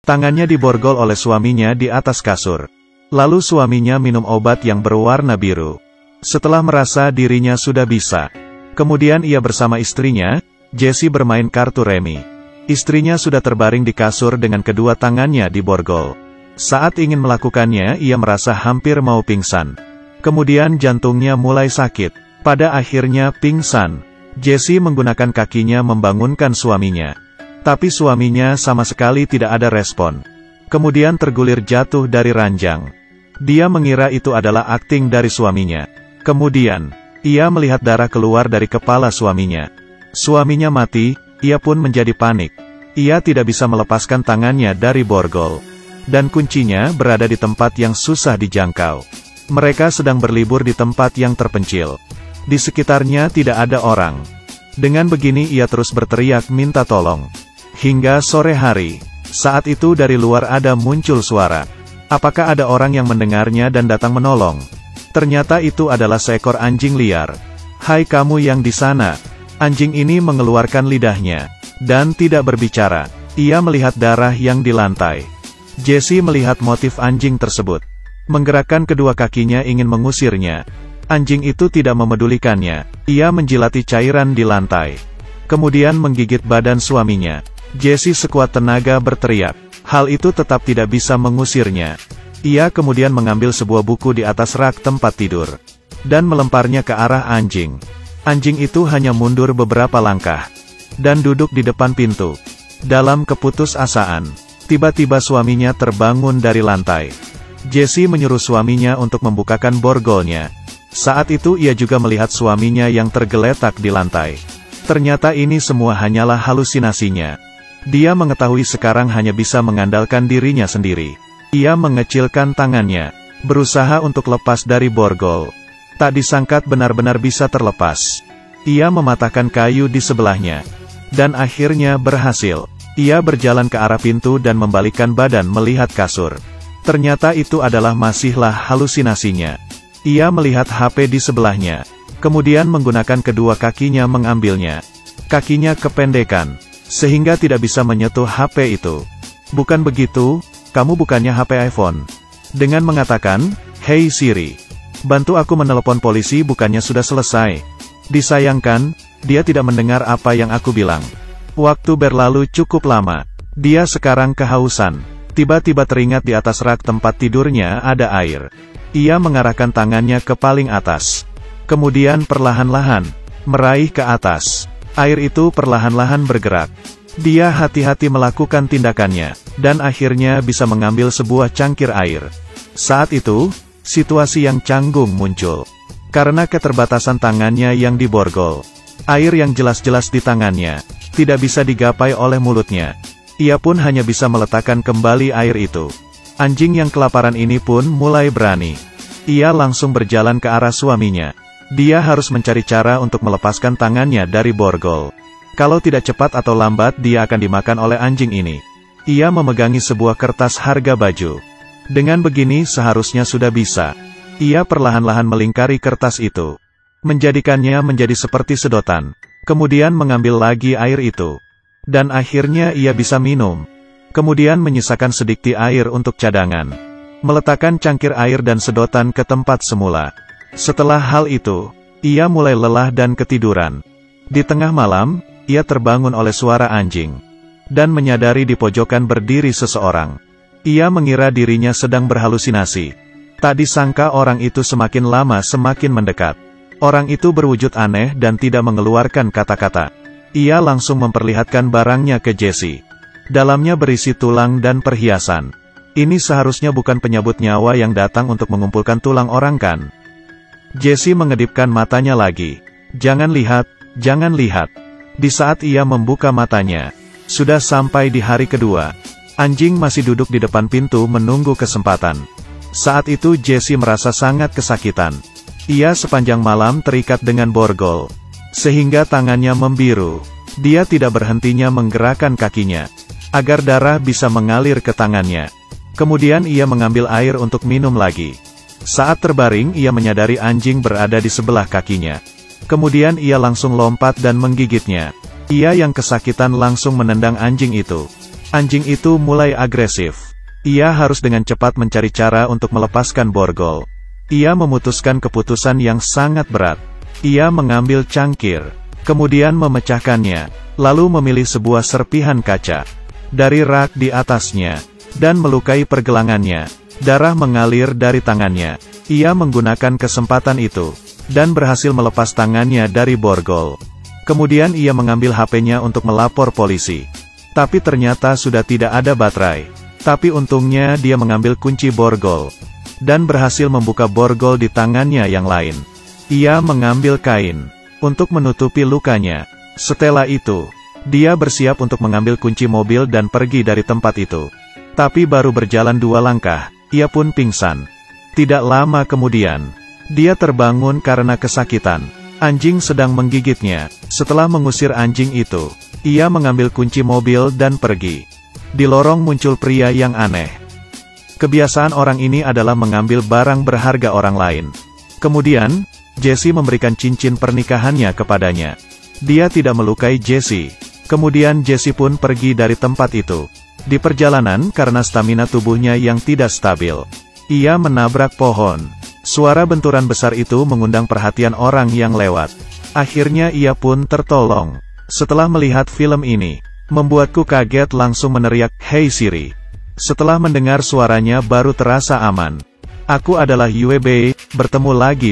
Tangannya diborgol oleh suaminya di atas kasur. Lalu suaminya minum obat yang berwarna biru. Setelah merasa dirinya sudah bisa, kemudian ia bersama istrinya, Jessie, bermain kartu remi. Istrinya sudah terbaring di kasur dengan kedua tangannya diborgol. Saat ingin melakukannya, ia merasa hampir mau pingsan. Kemudian jantungnya mulai sakit. Pada akhirnya pingsan. Jessie menggunakan kakinya membangunkan suaminya. Tapi suaminya sama sekali tidak ada respon. Kemudian tergulir jatuh dari ranjang. Dia mengira itu adalah akting dari suaminya. Kemudian, ia melihat darah keluar dari kepala suaminya. Suaminya mati, ia pun menjadi panik. Ia tidak bisa melepaskan tangannya dari borgol. Dan kuncinya berada di tempat yang susah dijangkau. Mereka sedang berlibur di tempat yang terpencil. Di sekitarnya tidak ada orang. Dengan begini ia terus berteriak minta tolong. Hingga sore hari, saat itu dari luar ada muncul suara. Apakah ada orang yang mendengarnya dan datang menolong? Ternyata itu adalah seekor anjing liar. Hai kamu yang di sana. Anjing ini mengeluarkan lidahnya. Dan tidak berbicara. Ia melihat darah yang di lantai. Jessie melihat motif anjing tersebut. Menggerakkan kedua kakinya ingin mengusirnya. Anjing itu tidak memedulikannya. Ia menjilati cairan di lantai. Kemudian menggigit badan suaminya. Jessie sekuat tenaga berteriak. Hal itu tetap tidak bisa mengusirnya. Ia kemudian mengambil sebuah buku di atas rak tempat tidur. Dan melemparnya ke arah anjing. Anjing itu hanya mundur beberapa langkah. Dan duduk di depan pintu. Dalam keputusasaan, tiba-tiba suaminya terbangun dari lantai. Jessie menyuruh suaminya untuk membukakan borgolnya. Saat itu ia juga melihat suaminya yang tergeletak di lantai. Ternyata ini semua hanyalah halusinasinya. Dia mengetahui sekarang hanya bisa mengandalkan dirinya sendiri. Ia mengecilkan tangannya, berusaha untuk lepas dari borgol. Tak disangka benar-benar bisa terlepas. Ia mematahkan kayu di sebelahnya. Dan akhirnya berhasil. Ia berjalan ke arah pintu dan membalikkan badan melihat kasur. Ternyata itu adalah masihlah halusinasinya. Ia melihat HP di sebelahnya. Kemudian menggunakan kedua kakinya mengambilnya. Kakinya kependekan, sehingga tidak bisa menyentuh HP itu. Bukan begitu, kamu bukannya HP iPhone. Dengan mengatakan, "Hey Siri, bantu aku menelepon polisi," bukannya sudah selesai. Disayangkan, dia tidak mendengar apa yang aku bilang. Waktu berlalu cukup lama. Dia sekarang kehausan. Tiba-tiba teringat di atas rak tempat tidurnya ada air. Ia mengarahkan tangannya ke paling atas. Kemudian perlahan-lahan, meraih ke atas. Air itu perlahan-lahan bergerak. Dia hati-hati melakukan tindakannya, dan akhirnya bisa mengambil sebuah cangkir air. Saat itu, situasi yang canggung muncul. Karena keterbatasan tangannya yang diborgol. Air yang jelas-jelas di tangannya, tidak bisa digapai oleh mulutnya. Ia pun hanya bisa meletakkan kembali air itu. Anjing yang kelaparan ini pun mulai berani. Ia langsung berjalan ke arah suaminya. Dia harus mencari cara untuk melepaskan tangannya dari borgol. Kalau tidak cepat atau lambat dia akan dimakan oleh anjing ini. Ia memegangi sebuah kertas harga baju. Dengan begini seharusnya sudah bisa. Ia perlahan-lahan melingkari kertas itu. Menjadikannya menjadi seperti sedotan. Kemudian mengambil lagi air itu. Dan akhirnya ia bisa minum. Kemudian menyisakan sedikit air untuk cadangan. Meletakkan cangkir air dan sedotan ke tempat semula. Setelah hal itu, ia mulai lelah dan ketiduran. Di tengah malam, ia terbangun oleh suara anjing. Dan menyadari di pojokan berdiri seseorang. Ia mengira dirinya sedang berhalusinasi. Tak disangka orang itu semakin lama semakin mendekat. Orang itu berwujud aneh dan tidak mengeluarkan kata-kata. Ia langsung memperlihatkan barangnya ke Jessie. Dalamnya berisi tulang dan perhiasan. Ini seharusnya bukan penyabut nyawa yang datang untuk mengumpulkan tulang orang kan? Jessie mengedipkan matanya lagi. Jangan lihat, jangan lihat. Di saat ia membuka matanya, sudah sampai di hari kedua. Anjing masih duduk di depan pintu menunggu kesempatan. Saat itu Jessie merasa sangat kesakitan. Ia sepanjang malam terikat dengan borgol. Sehingga tangannya membiru. Dia tidak berhentinya menggerakkan kakinya. Agar darah bisa mengalir ke tangannya. Kemudian ia mengambil air untuk minum lagi. Saat terbaring ia menyadari anjing berada di sebelah kakinya. Kemudian ia langsung lompat dan menggigitnya. Ia yang kesakitan langsung menendang anjing itu. Anjing itu mulai agresif. Ia harus dengan cepat mencari cara untuk melepaskan borgol. Ia memutuskan keputusan yang sangat berat. Ia mengambil cangkir, kemudian memecahkannya, lalu memilih sebuah serpihan kaca dari rak di atasnya, dan melukai pergelangannya. Darah mengalir dari tangannya. Ia menggunakan kesempatan itu, dan berhasil melepas tangannya dari borgol. Kemudian ia mengambil HP-nya untuk melapor polisi. Tapi ternyata sudah tidak ada baterai. Tapi untungnya dia mengambil kunci borgol, dan berhasil membuka borgol di tangannya yang lain. Ia mengambil kain untuk menutupi lukanya. Setelah itu, dia bersiap untuk mengambil kunci mobil dan pergi dari tempat itu. Tapi baru berjalan 2 langkah, ia pun pingsan. Tidak lama kemudian, dia terbangun karena kesakitan. Anjing sedang menggigitnya. Setelah mengusir anjing itu, ia mengambil kunci mobil dan pergi. Di lorong muncul pria yang aneh. Kebiasaan orang ini adalah mengambil barang berharga orang lain. Kemudian, Jesse memberikan cincin pernikahannya kepadanya. Dia tidak melukai Jesse. Kemudian Jesse pun pergi dari tempat itu. Di perjalanan, karena stamina tubuhnya yang tidak stabil, ia menabrak pohon. Suara benturan besar itu mengundang perhatian orang yang lewat. Akhirnya ia pun tertolong. Setelah melihat film ini, membuatku kaget langsung meneriak, "Hey Siri." Setelah mendengar suaranya baru terasa aman. Aku adalah Yue Bei, bertemu lagi.